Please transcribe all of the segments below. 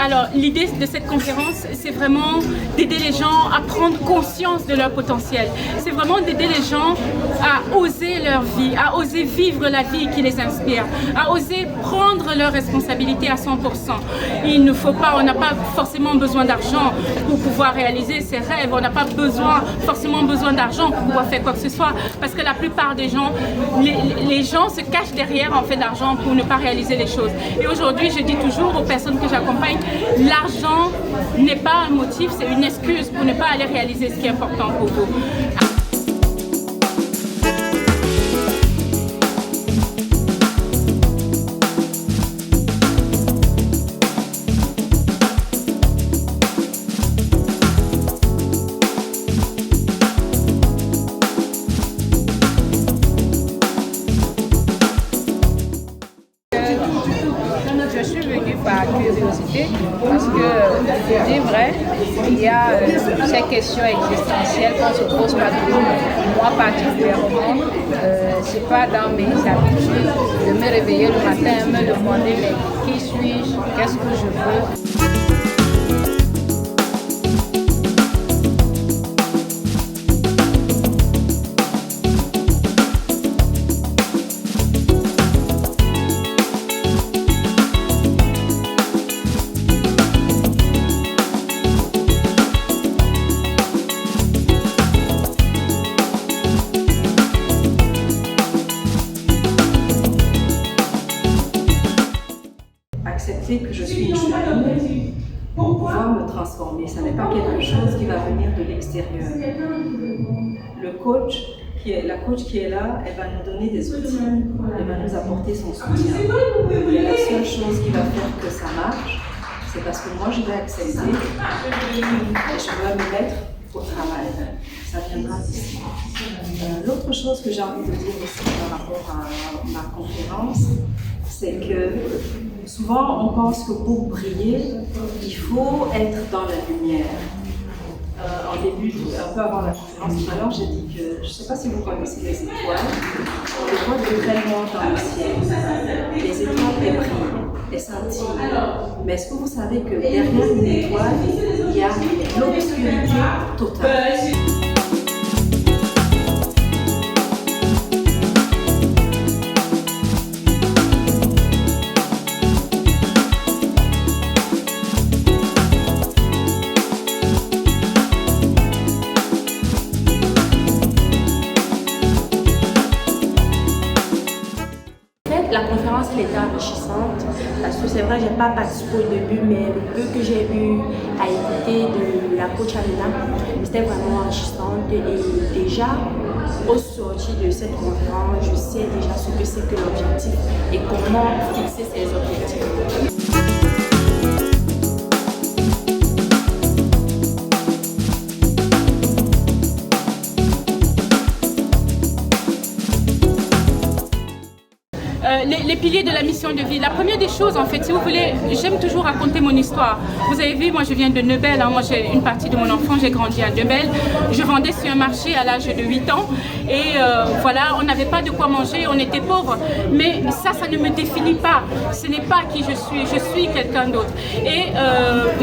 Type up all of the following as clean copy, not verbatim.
Alors, l'idée de cette conférence, c'est vraiment d'aider les gens à prendre conscience de leur potentiel. C'est vraiment d'aider les gens à oser leur vie, à oser vivre la vie qui les inspire, à oser prendre leurs responsabilités à 100%. Il ne faut pas, on n'a pas forcément besoin d'argent pour pouvoir réaliser ses rêves, on n'a pas forcément besoin d'argent pour pouvoir faire quoi que ce soit, parce que la plupart des gens, les gens se cachent derrière en fait d'argent pour ne pas réaliser les choses. Et aujourd'hui, je dis toujours aux personnes que j'accompagne, l'argent n'est pas un motif, c'est une excuse pour ne pas aller réaliser ce qui est important pour vous. Je suis venue par curiosité parce que, pour dire vrai, il y a ces questions existentielles qu'on se pose pas toujours. Moi particulièrement, c'est pas dans mes habitudes de me réveiller le matin et me demander mais qui suis-je, qu'est-ce que je veux. Accepter que je suis une humaine pour pouvoir me transformer. Ce n'est pas quelque chose qui va venir de l'extérieur. La coach qui est là, elle va nous donner des outils, elle va nous apporter son soutien. Et la seule chose qui va faire que ça marche, c'est parce que moi je vais accepter et je vais me mettre au travail. Ça viendra d'ici. L'autre chose que j'ai envie de dire aussi par rapport à ma conférence, c'est que souvent on pense que pour briller, il faut être dans la lumière. En début, un peu avant la conférence, tout à l'heure, j'ai dit que, je ne sais pas si vous connaissez les étoiles, on les voit de très loin dans le ciel. Les étoiles, elles brillent, elles scintillent. Mais est-ce que vous savez que derrière une étoile, il y a l'obscurité totale? La conférence elle était enrichissante parce que c'est vrai, j'ai pas participé au début, mais le peu que j'ai eu à écouter de la coach Amina, c'était vraiment enrichissante. Et déjà, au sortir de cette conférence, je sais déjà ce que c'est que l'objectif et comment fixer ses objectifs. Les piliers de la mission de vie. La première des choses, en fait, si vous voulez, j'aime toujours raconter mon histoire. Vous avez vu, moi je viens de Nebel, hein. Moi j'ai une partie de mon enfant, j'ai grandi à Nebel. Je vendais sur un marché à l'âge de 8 ans et voilà, on n'avait pas de quoi manger, on était pauvres. Mais ça ne me définit pas. Ce n'est pas qui je suis quelqu'un d'autre. Et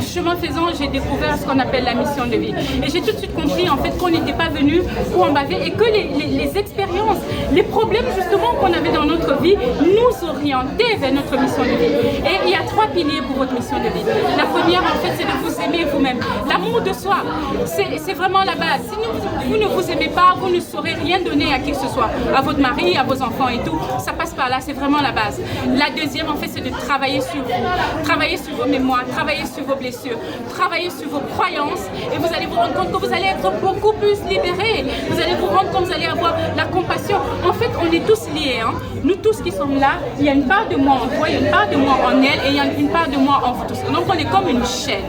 chemin faisant, j'ai découvert ce qu'on appelle la mission de vie. Et j'ai tout de suite compris en fait qu'on n'était pas venu pour en baver et que les expériences, les problèmes justement qu'on avait dans notre vie, nous orienter vers notre mission de vie. Et il y a 3 piliers pour votre mission de vie. La première, en fait, c'est de vous aimer vous-même. L'amour de soi, c'est vraiment la base. Si vous ne vous aimez pas, vous ne saurez rien donner à qui que ce soit, à votre mari, à vos enfants et tout. Ça passe par là, c'est vraiment la base. La deuxième, en fait, c'est de travailler sur vous. Travailler sur vos mémoires, travailler sur vos blessures, travailler sur vos croyances. Et vous allez vous rendre compte que vous allez être beaucoup plus libérés. Vous allez vous rendre compte que vous allez avoir la compassion. En fait, on est tous liés. Hein. Nous tous qui sommes là, il y a une part de moi en toi, il y a une part de moi en elle et il y a une part de moi en vous tous. Donc on est comme une chaîne.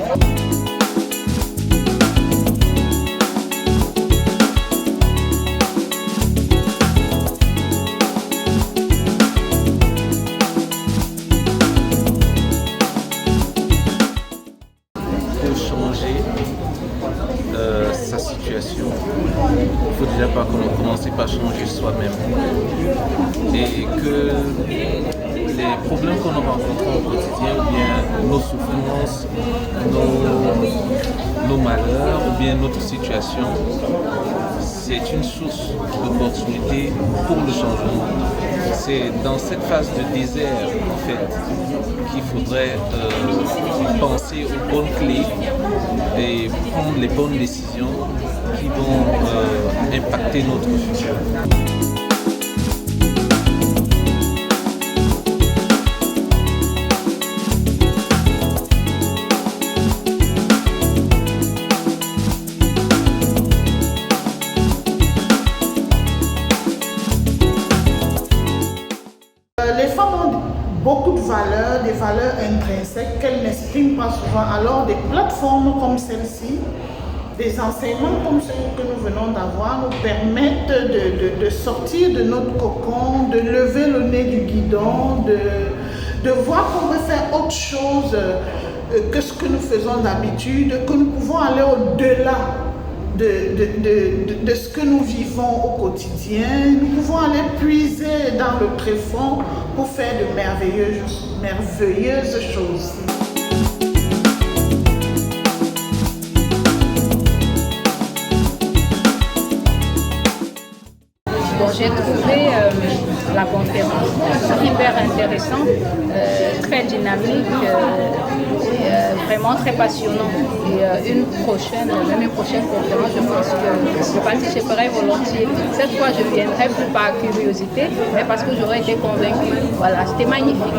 Pour changer sa situation, il faut déjà commencer par changer soi-même. Et que les problèmes que nous rencontrons au quotidien, ou bien nos souffrances, nos malheurs, ou bien notre situation, c'est une source d'opportunité pour le changement. C'est dans cette phase de désert, en fait, qu'il faudrait penser aux bonnes clés et prendre les bonnes décisions qui vont impacter notre futur. Les femmes ont beaucoup de valeurs, des valeurs intrinsèques qu'elles n'expriment pas souvent. Alors des plateformes comme celle-ci, des enseignements comme ceux que nous venons d'avoir nous permettent de sortir de notre cocon, de lever le nez du guidon, de voir qu'on veut faire autre chose que ce que nous faisons d'habitude, que nous pouvons aller au-delà de ce que nous vivons au quotidien. Nous pouvons aller puiser dans le tréfonds pour faire de merveilleuses choses. Bon, j'ai trouvé la conférence hyper intéressante, très dynamique, vraiment très passionnant. Et une prochaine conférence, je pense que je participerai volontiers. Cette fois, je viendrai plus par curiosité, mais parce que j'aurais été convaincue. Voilà, c'était magnifique.